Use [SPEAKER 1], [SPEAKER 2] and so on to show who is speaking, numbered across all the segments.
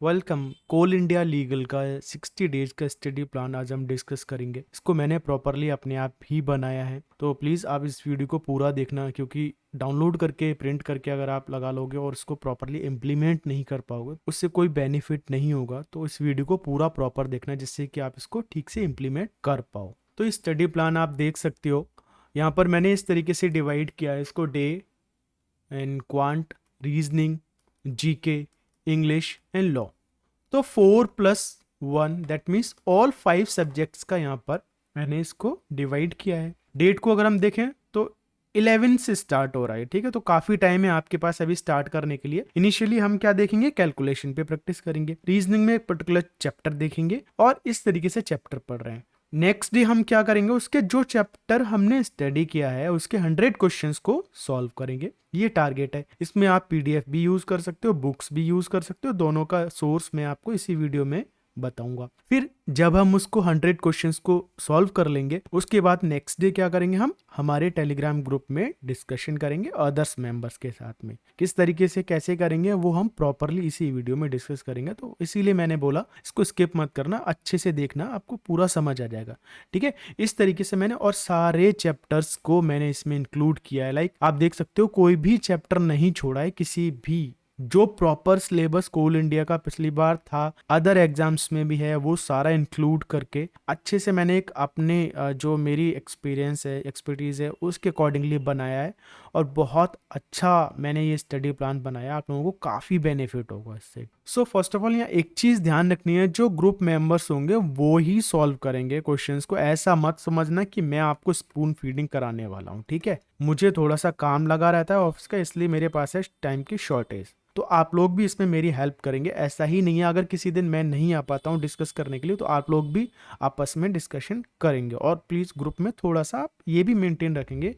[SPEAKER 1] Welcome. कोल India legal का 60 days का study plan आज हम डिस्कस करेंगे। इसको मैंने प्रॉपरली अपने आप ही बनाया है, तो प्लीज़ आप इस वीडियो को पूरा देखना, क्योंकि डाउनलोड करके प्रिंट करके अगर आप लगा लोगे और इसको प्रॉपरली इम्प्लीमेंट नहीं कर पाओगे, उससे कोई बेनिफिट नहीं होगा। तो इस वीडियो को पूरा प्रॉपर देखना, जिससे कि आप इसको ठीक से इम्प्लीमेंट कर पाओ। तो इस स्टडी प्लान आप देख सकते हो, यहाँ पर मैंने इस तरीके से डिवाइड किया है इसको: day and quant, reasoning, GK, English and law. तो 4+1 दैट मीन्स ऑल 5 सब्जेक्ट्स का यहाँ पर मैंने इसको डिवाइड किया है। डेट को अगर हम देखें तो 11 से स्टार्ट हो रहा है, ठीक है। तो काफी टाइम है आपके पास अभी स्टार्ट करने के लिए। इनिशियली हम क्या देखेंगे, कैलकुलेशन पे प्रैक्टिस करेंगे, रीजनिंग में एक पर्टिकुलर चैप्टर देखेंगे और इस तरीके से चैप्टर पढ़ रहे हैं। नेक्स्ट डे हम क्या करेंगे, उसके जो चैप्टर हमने स्टडी किया है उसके 100 क्वेश्चंस को सॉल्व करेंगे। ये टारगेट है। इसमें आप पीडीएफ भी यूज कर सकते हो, बुक्स भी यूज कर सकते हो। दोनों का सोर्स मैं आपको इसी वीडियो में बताऊंगा। फिर जब हम उसको 100 क्वेश्चंस को सॉल्व कर लेंगे, उसके बाद नेक्स्ट डे क्या करेंगे, हम हमारे टेलीग्राम ग्रुप में डिस्कशन करेंगे अदर्स मेंबर्स के साथ में। किस तरीके से कैसे करेंगे वो हम प्रॉपरली इसी वीडियो में डिस्कस करेंगे। तो इसीलिए मैंने बोला इसको स्किप मत करना, अच्छे से देखना, आपको पूरा समझ आ जाएगा, ठीक है। इस तरीके से मैंने और सारे चैप्टर्स को मैंने इसमें इंक्लूड किया है। लाइक आप देख सकते हो, कोई भी चैप्टर नहीं छोड़ा है किसी भी। जो प्रॉपर सिलेबस कोल इंडिया का पिछली बार था, अदर एग्जाम्स में भी है, वो सारा इंक्लूड करके अच्छे से मैंने एक अपने जो मेरी एक्सपीरियंस है, एक्सपर्टीज है, उसके अकॉर्डिंगली बनाया है। और बहुत अच्छा मैंने ये स्टडी प्लान बनाया, आप लोगों को काफ़ी बेनिफिट होगा इससे। सो फर्स्ट ऑफ ऑल यहाँ एक चीज़ ध्यान रखनी है, जो ग्रुप मेंबर्स होंगे वो ही सॉल्व करेंगे क्वेश्चंस को। ऐसा मत समझना कि मैं आपको स्पून फीडिंग कराने वाला हूँ, ठीक है। मुझे थोड़ा सा काम लगा रहता है ऑफिस का, इसलिए मेरे पास है टाइम की शॉर्टेज। तो आप लोग भी इसमें मेरी हेल्प करेंगे। ऐसा ही नहीं है अगर किसी दिन मैं नहीं आ पाता हूँ डिस्कस करने के लिए, तो आप लोग भी आपस में डिस्कशन करेंगे। और प्लीज़ ग्रुप में थोड़ा सा आप ये भी मेंटेन रखेंगे,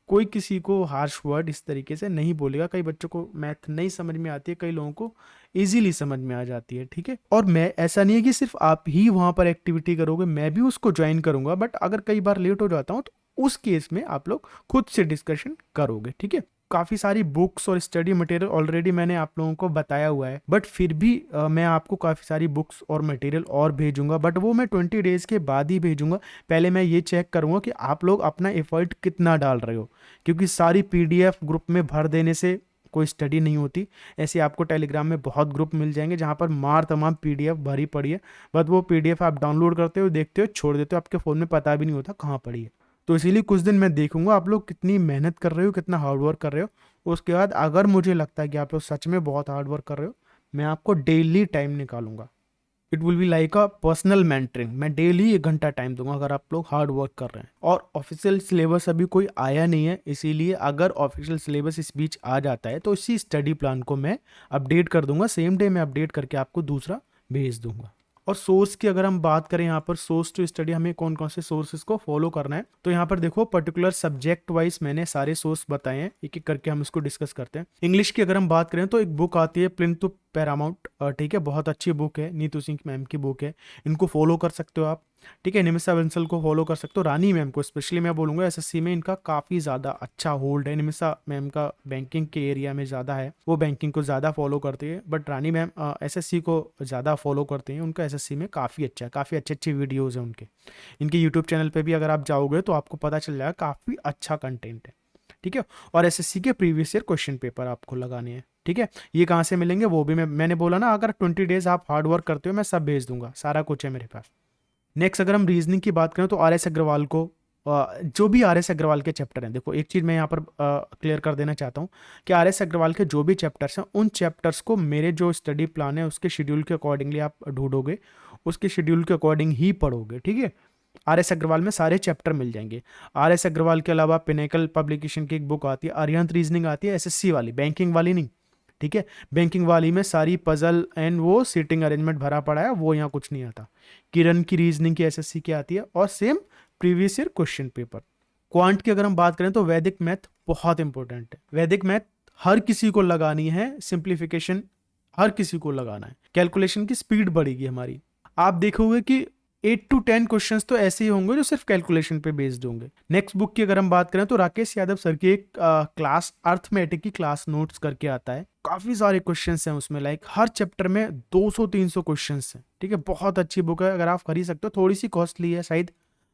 [SPEAKER 1] कोई किसी को हार्श वर्ड इस तरीके से नहीं बोलेगा। कई बच्चों को मैथ नहीं समझ में आती है, कई लोगों को इजीली समझ में आ जाती है, ठीक है। और मैं ऐसा नहीं है कि सिर्फ आप ही वहाँ पर एक्टिविटी करोगे, मैं भी उसको ज्वाइन करूँगा। बट अगर कई बार लेट हो जाता हूँ तो उस केस में आप लोग खुद से डिस्कशन करोगे, ठीक है। काफ़ी सारी बुक्स और स्टडी मटेरियल ऑलरेडी मैंने आप लोगों को बताया हुआ है, बट फिर भी मैं आपको काफ़ी सारी बुक्स और मटेरियल और भेजूंगा। बट वो मैं 20 डेज़ के बाद ही भेजूंगा। पहले मैं ये चेक करूंगा कि आप लोग अपना एफर्ट कितना डाल रहे हो, क्योंकि सारी पीडीएफ ग्रुप में भर देने से कोई स्टडी नहीं होती। ऐसे आपको टेलीग्राम में बहुत ग्रुप मिल जाएंगे जहाँ पर मार तमाम पीडीएफ भरी पड़ी है, बट वो पीडीएफ आप डाउनलोड करते हो, देखते हो, छोड़ देते हो, आपके फ़ोन में पता भी नहीं होता कहाँ पड़ी है। तो इसीलिए कुछ दिन मैं देखूंगा आप लोग कितनी मेहनत कर रहे हो, कितना हार्ड वर्क कर रहे हो। उसके बाद अगर मुझे लगता है कि आप लोग सच में बहुत हार्ड वर्क कर रहे हो, मैं आपको डेली टाइम निकालूंगा। It will be like a personal mentoring. मैं डेली 1 घंटा टाइम दूंगा अगर आप लोग हार्ड वर्क कर रहे हैं। और ऑफिशियल सिलेबस अभी कोई आया नहीं है, इसीलिए अगर ऑफिशियल सिलेबस इस बीच आ जाता है तो इसी स्टडी प्लान को मैं अपडेट कर दूंगा। सेम डे में अपडेट करके आपको दूसरा भेज दूंगा। और सोर्स की अगर हम बात करें, यहाँ पर सोर्स टू स्टडी हमें कौन कौन से सोर्सेज को फॉलो करना है, तो यहाँ पर देखो पर्टिकुलर सब्जेक्ट वाइज मैंने सारे सोर्स बताए हैं। एक एक करके हम इसको डिस्कस करते हैं। इंग्लिश की अगर हम बात करें तो एक बुक आती है प्लिंथ पैरामाउंट, ठीक है, बहुत अच्छी बुक है, नीतू सिंह मैम की बुक है। इनको फॉलो कर सकते हो आप, ठीक है। निमिषा बंसल को फॉलो कर सकते हो। रानी मैम को स्पेशली मैं बोलूँगा, एसएससी में इनका काफ़ी ज़्यादा अच्छा होल्ड है। निमिषा मैम का बैंकिंग के एरिया में ज़्यादा है, वो बैंकिंग को ज़्यादा फॉलो करती है, बट रानी मैम एसएससी को ज़्यादा फॉलो करते हैं। उनका एसएससी में काफ़ी अच्छा है, काफ़ी अच्छी अच्छी वीडियोज़ हैं उनके। इनके यूट्यूब चैनल पर भी अगर आप जाओगे तो आपको पता चल जाएगा, काफ़ी अच्छा कंटेंट है, ठीक है। और एसएससी के प्रीवियस ईयर क्वेश्चन पेपर आपको लगाने हैं, ठीक है। ये कहाँ से मिलेंगे वो भी मैंने बोला ना, अगर 20 डेज आप हार्ड वर्क करते हो मैं सब भेज दूंगा, सारा कुछ है मेरे पास। नेक्स्ट अगर हम रीजनिंग की बात करें तो आर एस अग्रवाल को जो भी आर एस अग्रवाल के चैप्टर हैं, देखो एक चीज़ मैं यहाँ पर क्लियर कर देना चाहता हूँ कि आर एस अग्रवाल के जो भी चैप्टर्स हैं, उन चैप्टर्स को मेरे जो स्टडी प्लान है उसके शेड्यूल के अकॉर्डिंगली आप ढूंढोगे, उसके शेड्यूल के अकॉर्डिंग ही पढ़ोगे, ठीक है। आर एस अग्रवाल में सारे चैप्टर मिल जाएंगे। आर एस अग्रवाल के अलावा पिनेकल पब्लिकेशन की एक बुक आती है, अरिहंत रीजनिंग आती है, एसएससी वाली, बैंकिंग वाली नहीं, ठीक है। बैंकिंग वाली में सारी पजल एंड वो सीटिंग अरेंजमेंट भरा पड़ा है, वो यहाँ कुछ नहीं आता। किरण की रीजनिंग की एसएससी की आती है, और same previous year question paper. Quant की अगर हम बात करें तो वैदिक मैथ बहुत इंपॉर्टेंट है। वैदिक मैथ हर किसी को लगानी है, सिंप्लीफिकेशन हर किसी को लगाना है, कैलकुलेशन की स्पीड बढ़ेगी हमारी। आप देखोगे कि 8 to 10 क्वेश्चंस तो ऐसे ही होंगे जो सिर्फ कैलकुलेशन पे बेस्ड होंगे। नेक्स्ट बुक की अगर हम बात करें तो राकेश यादव सर की एक क्लास अर्थमेटिक की क्लास नोट्स करके आता है, काफ़ी सारे क्वेश्चंस हैं उसमें, लाइक हर चैप्टर में 200-300 क्वेश्चंस हैं, ठीक है। बहुत अच्छी बुक है, अगर आप खरीद सकते हो। थोड़ी सी कॉस्टली है, शायद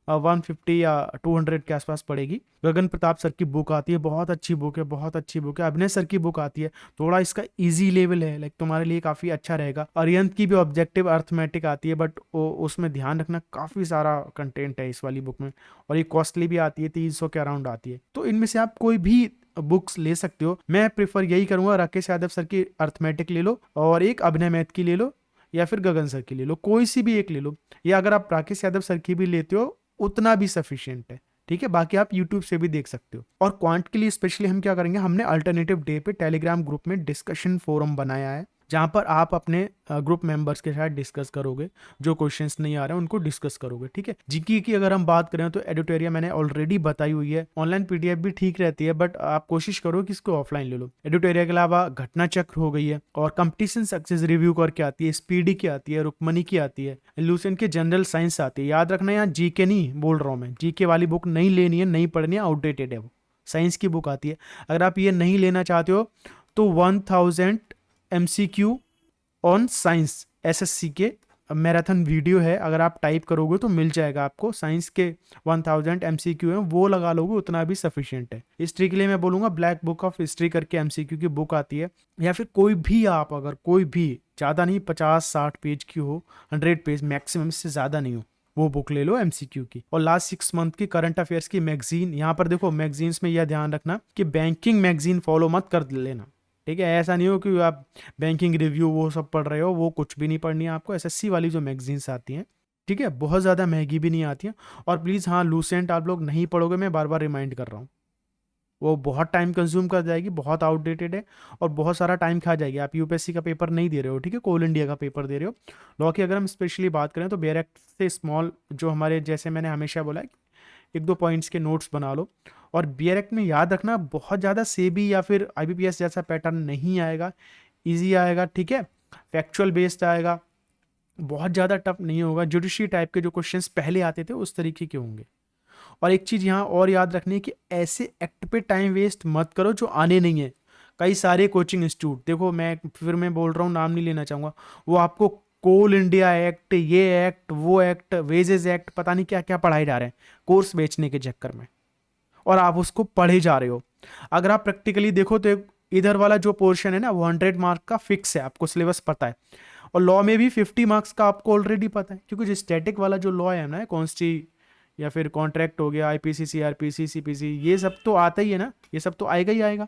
[SPEAKER 1] 150 या 200 के आसपास पड़ेगी। गगन प्रताप सर की बुक आती है, बहुत अच्छी बुक है, बहुत अच्छी बुक है। अभिनय सर की बुक आती है, थोड़ा इसका इजी लेवल है, लाइक तुम्हारे लिए काफ़ी अच्छा रहेगा। अरिहंत की भी ऑब्जेक्टिव अर्थमेटिक आती है, बट उसमें ध्यान रखना काफ़ी सारा कंटेंट है इस वाली बुक में, और ये कॉस्टली भी आती है, 300 के अराउंड आती है। तो इनमें से आप कोई भी बुक्स ले सकते हो। मैं प्रेफर यही करूंगा, राकेश यादव सर की अर्थमेटिक ले लो, और एक अभिनय मैथ की ले लो, या फिर गगन सर की ले लो, कोई सी भी एक ले लो। या अगर आप राकेश यादव सर की भी लेते हो उतना भी सफिशियंट है, ठीक है। बाकी आप यूट्यूब से भी देख सकते हो। और क्वांट के लिए स्पेशली हम क्या करेंगे, हमने अल्टरनेटिव डे पे टेलीग्राम ग्रुप में डिस्कशन फोरम बनाया है, जहां पर आप अपने ग्रुप मेंबर्स के साथ डिस्कस करोगे, जो क्वेश्चंस नहीं आ रहे हैं उनको डिस्कस करोगे, ठीक है। जीके की अगर हम बात करें तो एडिटोरिया मैंने ऑलरेडी बताई हुई है, ऑनलाइन पीडीएफ भी ठीक रहती है, बट आप कोशिश करो कि इसको ऑफलाइन ले लो। एडिटोरिया के अलावा घटना चक्र हो गई है, और कंपटीशन सक्सेस रिव्यू करके आती है, स्पीडी की आती है, रुकमनी की आती है, लूसेंट की जनरल साइंस आती है। याद रखना, यहाँ जीके नहीं बोल रहा हूँ मैं, जीके वाली बुक नहीं लेनी है, नहीं पढ़नी है, आउटडेटेड है वो। साइंस की बुक आती है। अगर आप ये नहीं लेना चाहते हो तो 1000 MCQ ऑन साइंस एसएससी के मैराथन वीडियो है, अगर आप टाइप करोगे तो मिल जाएगा आपको। साइंस के 1000 MCQ हैं, वो लगा लोगे उतना भी सफिशिएंट है। हिस्ट्री के लिए मैं बोलूँगा ब्लैक बुक ऑफ हिस्ट्री करके MCQ की बुक आती है, या फिर कोई भी आप, अगर कोई भी ज़्यादा नहीं 50-60 पेज की हो, 100 पेज मैक्सिमम, इससे ज़्यादा नहीं हो, वो बुक ले लो MCQ की। और लास्ट 6 मंथ की करंट अफेयर्स की मैगजीन, यहाँ पर देखो मैगजीन्स में यह ध्यान रखना कि बैंकिंग मैगजीन फॉलो मत कर लेना, ठीक है। ऐसा नहीं हो कि आप बैंकिंग रिव्यू वो सब पढ़ रहे हो, वो कुछ भी नहीं पढ़नी है आपको। एसएससी वाली जो मैगजीन्स आती हैं, ठीक है, बहुत ज़्यादा महंगी भी नहीं आती हैं। और प्लीज़ हाँ, लूसेंट आप लोग नहीं पढ़ोगे, मैं बार बार रिमाइंड कर रहा हूँ, वो बहुत टाइम कंज्यूम कर जाएगी, बहुत आउटडेटेड है, और बहुत सारा टाइम खा जाएगी। आप यूपीएससी का पेपर नहीं दे रहे हो, ठीक है, कोल इंडिया का पेपर दे रहे हो। लॉ की अगर हम स्पेशली बात करें तो बेयर एक्ट से स्मॉल, जो हमारे, जैसे मैंने हमेशा बोला है, 1-2 पॉइंट्स के नोट्स बना लो। और बियर एक्ट में याद रखना, बहुत ज़्यादा सेबी या फिर आईबीपीएस जैसा पैटर्न नहीं आएगा, इजी आएगा, ठीक है, फैक्चुअल बेस्ड आएगा, बहुत ज़्यादा टफ नहीं होगा। जुडिशरी टाइप के जो क्वेश्चंस पहले आते थे उस तरीके के होंगे। और एक चीज़ यहाँ और याद रखनी है कि ऐसे एक्ट पे टाइम वेस्ट मत करो जो आने नहीं है। कई सारे कोचिंग इंस्टीट्यूट, देखो मैं बोल रहा हूँ, नाम नहीं लेना चाहूँगा, वो आपको कोल इंडिया एक्ट, ये एक्ट, वो एक्ट, वेजेस एक्ट, पता नहीं क्या क्या पढ़ाए जा रहे हैं कोर्स बेचने के चक्कर में, और आप उसको पढ़े जा रहे हो। अगर आप प्रैक्टिकली देखो तो इधर वाला जो पोर्शन है ना, वो 100 मार्क का फिक्स है, आपको सिलेबस पता है। और लॉ में भी 50 मार्क्स का आपको ऑलरेडी पता है, क्योंकि जो स्टैटिक वाला जो लॉ है ना, कॉन्स्टी या फिर कॉन्ट्रैक्ट हो गया, आईपीसी, सीआरपीसी, सीपीसी, ये सब तो आता ही है ना, ये सब तो आएगा ही आएगा।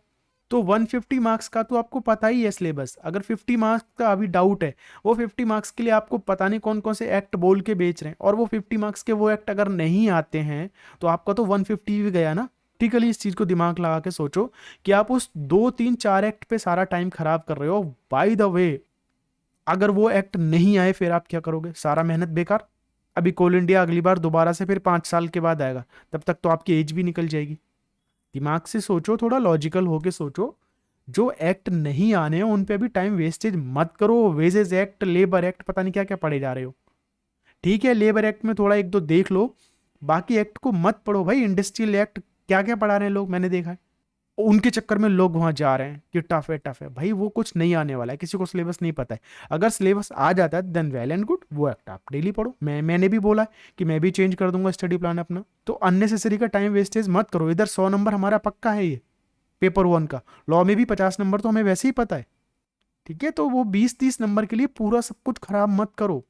[SPEAKER 1] तो 150 मार्क्स का तो आपको पता ही है सिलेबस। अगर 50 मार्क्स का अभी डाउट है, वो 50 मार्क्स के लिए आपको पता नहीं कौन कौन से एक्ट बोल के बेच रहे हैं, और वो 50 मार्क्स के वो एक्ट अगर नहीं आते हैं तो आपका तो 150 भी गया ना। प्रैक्टिकली इस चीज को दिमाग लगा के सोचो कि आप उस 2-3-4 एक्ट पे सारा टाइम खराब कर रहे हो। बाय द वे, अगर वो एक्ट नहीं आए फिर आप क्या करोगे, सारा मेहनत बेकार। अभी कोल इंडिया अगली बार दोबारा से फिर 5 साल के बाद आएगा, तब तक तो आपकी एज भी निकल जाएगी। दिमाग से सोचो, थोड़ा लॉजिकल होके सोचो। जो एक्ट नहीं आने हैं उन पे भी टाइम वेस्टेज मत करो। वेजेस एक्ट, लेबर एक्ट, पता नहीं क्या क्या पढ़े जा रहे हो, ठीक है। लेबर एक्ट में थोड़ा 1-2 देख लो, बाकी एक्ट को मत पढ़ो भाई। इंडस्ट्रियल एक्ट क्या क्या पढ़ा रहे हैं लोग, मैंने देखा है, उनके चक्कर में लोग वहां जा रहे हैं कि टफ है भाई, वो कुछ नहीं आने वाला है, किसी को सिलेबस नहीं पता है। अगर सिलेबस आ जाता है देन वेल एंड गुड, वो एक्ट आप डेली पढ़ो। मैंने भी बोला है कि मैं भी चेंज कर दूंगा स्टडी प्लान अपना। तो अननेसेसरी का टाइम वेस्टेज मत करो। इधर 100 नंबर हमारा पक्का है, ये पेपर 1 का। लॉ में भी 50 नंबर तो हमें वैसे ही पता है, ठीक है। तो वो 20-30 नंबर के लिए पूरा सब कुछ खराब मत करो।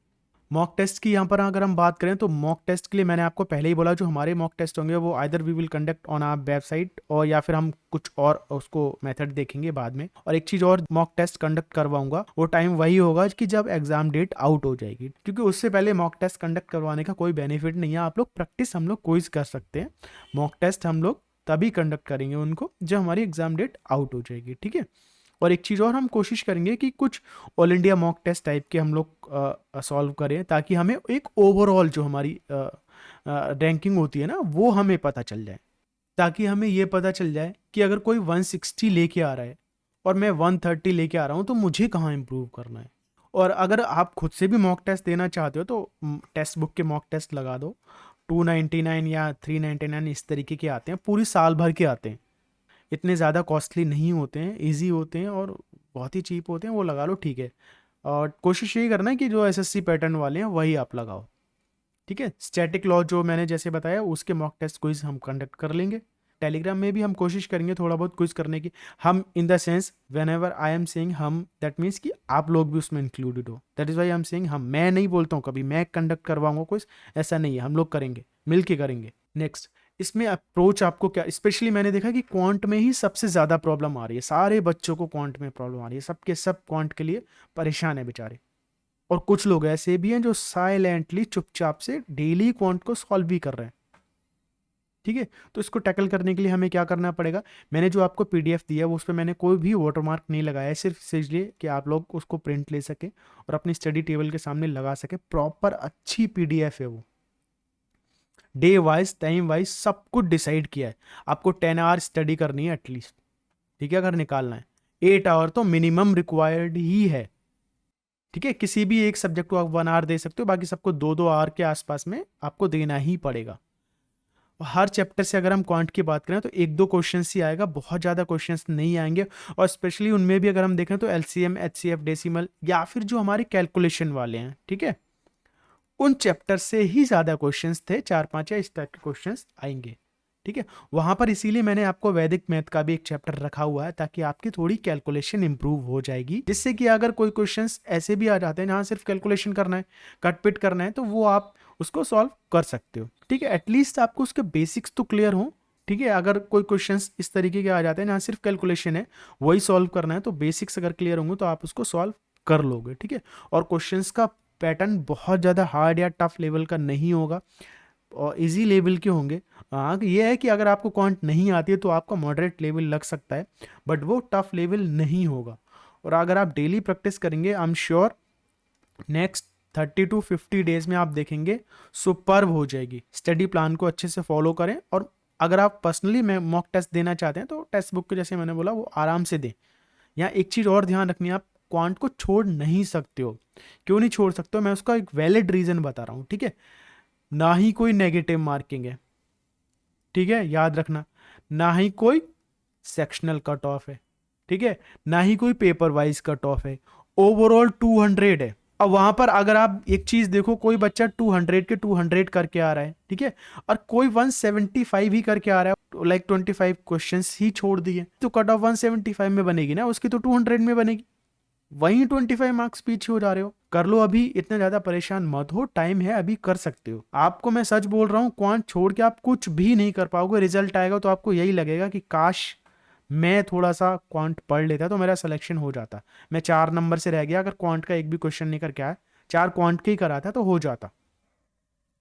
[SPEAKER 1] मॉक टेस्ट की यहाँ पर अगर हम बात करें तो मॉक टेस्ट के लिए मैंने आपको पहले ही बोला, जो हमारे मॉक टेस्ट होंगे वो either we will conduct on our website, और या फिर हम कुछ और उसको मेथड देखेंगे बाद में। और एक चीज़ और, मॉक टेस्ट कंडक्ट करवाऊंगा वो टाइम वही होगा कि जब एग्जाम डेट आउट हो जाएगी, क्योंकि उससे पहले मॉक टेस्ट कंडक्ट करवाने का कोई बेनिफिट नहीं है। आप लोग प्रैक्टिस हम लोग क्विज कर सकते हैं, मॉक टेस्ट हम लोग तभी कंडक्ट करेंगे उनको जब हमारी एग्जाम डेट आउट हो जाएगी, ठीक है। और एक चीज़ और, हम कोशिश करेंगे कि कुछ all India mock test type के हम लोग सॉल्व करें, ताकि हमें एक ओवरऑल जो हमारी रैंकिंग होती है ना, वो हमें पता चल जाए। ताकि हमें ये पता चल जाए कि अगर कोई 160 लेके आ रहा है और मैं 130 लेके आ रहा हूँ, तो मुझे कहाँ इम्प्रूव करना है। और अगर आप खुद से भी मॉक टेस्ट देना चाहते हो तो टेक्स्ट बुक के मॉक टेस्ट लगा दो। 299 या 399 इस तरीके के आते हैं, पूरी साल भर के आते हैं, इतने ज़्यादा कॉस्टली नहीं होते हैं, इजी होते हैं, और बहुत ही चीप होते हैं, वो लगा लो, ठीक है। और कोशिश यही करना है कि जो एसएससी पैटर्न वाले हैं वही आप लगाओ, ठीक है। स्टैटिक लॉ जो मैंने जैसे बताया उसके मॉक टेस्ट क्विज हम कंडक्ट कर लेंगे। टेलीग्राम में भी हम कोशिश करेंगे थोड़ा बहुत क्विज करने की। हम in the sense whenever I am saying हम, दैट मीन्स कि आप लोग भी उसमें इंक्लूडेड हो, that is why I am saying हम। मैं नहीं बोलता हूँ कभी मैं कंडक्ट करवाऊंगा क्विज, ऐसा नहीं है, हम लोग करेंगे, मिल के करेंगे। नेक्स्ट, इसमें अप्रोच आपको क्या, स्पेशली मैंने देखा कि क्वांट में ही सबसे ज़्यादा प्रॉब्लम आ रही है, सारे बच्चों को क्वांट में प्रॉब्लम आ रही है, सबके सब क्वांट के लिए परेशान है बेचारे। और कुछ लोग ऐसे भी हैं जो साइलेंटली चुपचाप से डेली क्वांट को सॉल्व भी कर रहे हैं, ठीक है। तो इसको टैकल करने के लिए हमें क्या करना पड़ेगा, मैंने जो आपको पीडीएफ दिया है वो उस पर मैंने कोई भी वाटरमार्क नहीं लगाया है, सिर्फ इसलिए कि आप लोग उसको प्रिंट ले सके और अपनी स्टडी टेबल के सामने लगा सके। प्रॉपर अच्छी पीडीएफ है वो, डे वाइज टाइम वाइज सब कुछ डिसाइड किया है। आपको 10 आवर स्टडी करनी है एटलीस्ट, ठीक है, अगर निकालना है 8 आवर तो मिनिमम रिक्वायर्ड ही है, ठीक है। किसी भी एक सब्जेक्ट को आप 1 आवर दे सकते हो, बाकी सबको 2-2 आवर के आसपास में आपको देना ही पड़ेगा। हर चैप्टर से अगर हम क्वांट की बात करें तो 1-2 क्वेश्चंस ही आएगा, बहुत ज़्यादा क्वेश्चंस नहीं आएंगे। और स्पेशली उनमें भी अगर हम देखें तो एलसीएम, एचसीएफ, डेसिमल या फिर जो हमारे कैलकुलेशन वाले हैं, ठीक है, उन चैप्टर से ही ज़्यादा क्वेश्चंस थे, 4-5 या इस टाइप के क्वेश्चंस आएंगे, ठीक है। वहां पर इसीलिए मैंने आपको वैदिक मैथ का भी एक चैप्टर रखा हुआ है, ताकि आपकी थोड़ी कैलकुलेशन इंप्रूव हो जाएगी, जिससे कि अगर कोई क्वेश्चंस ऐसे भी आ जाते हैं जहां सिर्फ कैलकुलेशन करना है, कट पिट करना है, तो वो आप उसको सॉल्व कर सकते हो, ठीक है। एटलीस्ट आपको उसके बेसिक्स तो क्लियर हो, ठीक है। अगर कोई क्वेश्चंस इस तरीके के आ जाते हैं जहाँ सिर्फ कैलकुलेशन है, वही सॉल्व करना है, तो बेसिक्स अगर क्लियर होंगे तो आप उसको सॉल्व कर लोगे, ठीक है। और क्वेश्चंस का पैटर्न बहुत ज़्यादा हार्ड या टफ लेवल का नहीं होगा, और इजी लेवल के होंगे। हाँ, ये है कि अगर आपको क्वांट नहीं आती है तो आपका मॉडरेट लेवल लग सकता है, बट वो टफ लेवल नहीं होगा। और अगर आप डेली प्रैक्टिस करेंगे, I am sure next 30 to 50 days में आप देखेंगे सुपर्ब हो जाएगी। स्टडी प्लान को अच्छे से फॉलो करें, और अगर आप पर्सनली में मॉक टेस्ट देना चाहते हैं तो टेक्स्ट बुक के जैसे मैंने बोला वो आराम से दें। यहाँ एक चीज़ और ध्यान रखनी है, आप क्वांट को छोड़ नहीं सकते हो। क्यों नहीं छोड़ सकते हो, मैं उसका एक वैलिड रीज़न बता रहा हूँ, ठीक है। ना ही कोई नेगेटिव मार्किंग है, ठीक है, याद रखना, ना ही कोई सेक्शनल कट ऑफ है, ठीक है, ना ही कोई पेपर वाइज कट ऑफ है। ओवरऑल 200 है। अब वहां पर अगर आप एक चीज देखो, कोई बच्चा 200 के 200 करके आ रहा है, ठीक है, और कोई 175 ही करके आ रहा है, लाइक 25 क्वेश्चंस ही छोड़ दिए, तो कट ऑफ 175 में बनेगी ना, उसकी तो 200 में बनेगी। वहीं 25 मार्क्स पीछे हो जा रहे हो। कर लो अभी, इतने ज्यादा परेशान मत हो, टाइम है, अभी कर सकते हो। आपको मैं सच बोल रहा हूँ, क्वांट छोड़ के आप कुछ भी नहीं कर पाओगे। रिजल्ट आएगा तो आपको यही लगेगा कि काश मैं थोड़ा सा क्वांट पढ़ लेता तो मेरा सिलेक्शन हो जाता। मैं 4 नंबर से रह गया, अगर क्वांट का एक भी क्वेश्चन नहीं करके आया, 4 क्वांट के ही कराता तो हो जाता।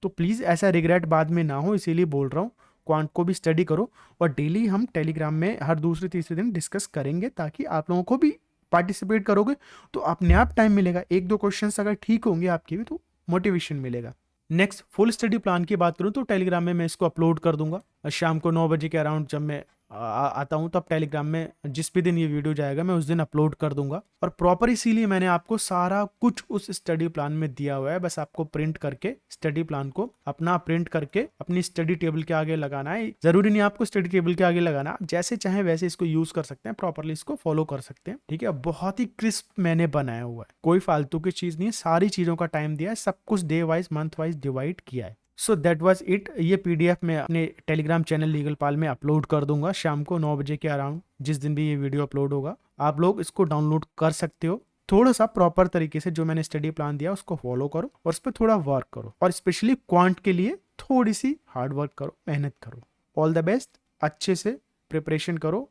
[SPEAKER 1] तो प्लीज़ ऐसा रिग्रेट बाद में ना हो, इसीलिए बोल रहा हूँ क्वांट को भी स्टडी करो। और डेली हम टेलीग्राम में हर दूसरे तीसरे दिन डिस्कस करेंगे, ताकि आप लोगों को भी पार्टिसिपेट करोगे तो अपने आप टाइम मिलेगा। 1-2 क्वेश्चंस अगर ठीक होंगे आपके भी तो मोटिवेशन मिलेगा। नेक्स्ट, फुल स्टडी प्लान की बात करूं तो टेलीग्राम में मैं इसको अपलोड कर दूंगा शाम को 9 बजे के अराउंड। जब मैं आता हूं तब टेलीग्राम में जिस भी दिन ये वीडियो जाएगा मैं उस दिन अपलोड कर दूंगा। और प्रॉपर इसीलिए मैंने आपको सारा कुछ उस स्टडी प्लान में दिया हुआ है, बस आपको प्रिंट करके स्टडी प्लान को अपना प्रिंट करके अपनी स्टडी टेबल के आगे लगाना है। जरूरी नहीं आपको स्टडी टेबल के आगे लगाना, आप जैसे चाहे वैसे इसको यूज कर सकते हैं, प्रॉपरली इसको फॉलो कर सकते हैं, ठीक है। बहुत ही क्रिस्प मैंने बनाया हुआ है, कोई फालतू की चीज नहीं है, सारी चीजों का टाइम दिया है, सब कुछ day wise month wise divide किया है। So that was it. ये पीडीएफ मैं अपने टेलीग्राम चैनल लीगल पाल में अपलोड कर दूंगा शाम को 9 बजे के अराउंड, जिस दिन भी ये वीडियो अपलोड होगा। आप लोग इसको डाउनलोड कर सकते हो। थोड़ा सा प्रॉपर तरीके से जो मैंने स्टडी प्लान दिया उसको फॉलो करो और उस पर थोड़ा वर्क करो, और स्पेशली क्वांट के लिए थोड़ी सी हार्ड वर्क करो, मेहनत करो। ऑल द बेस्ट, अच्छे से प्रिपरेशन करो,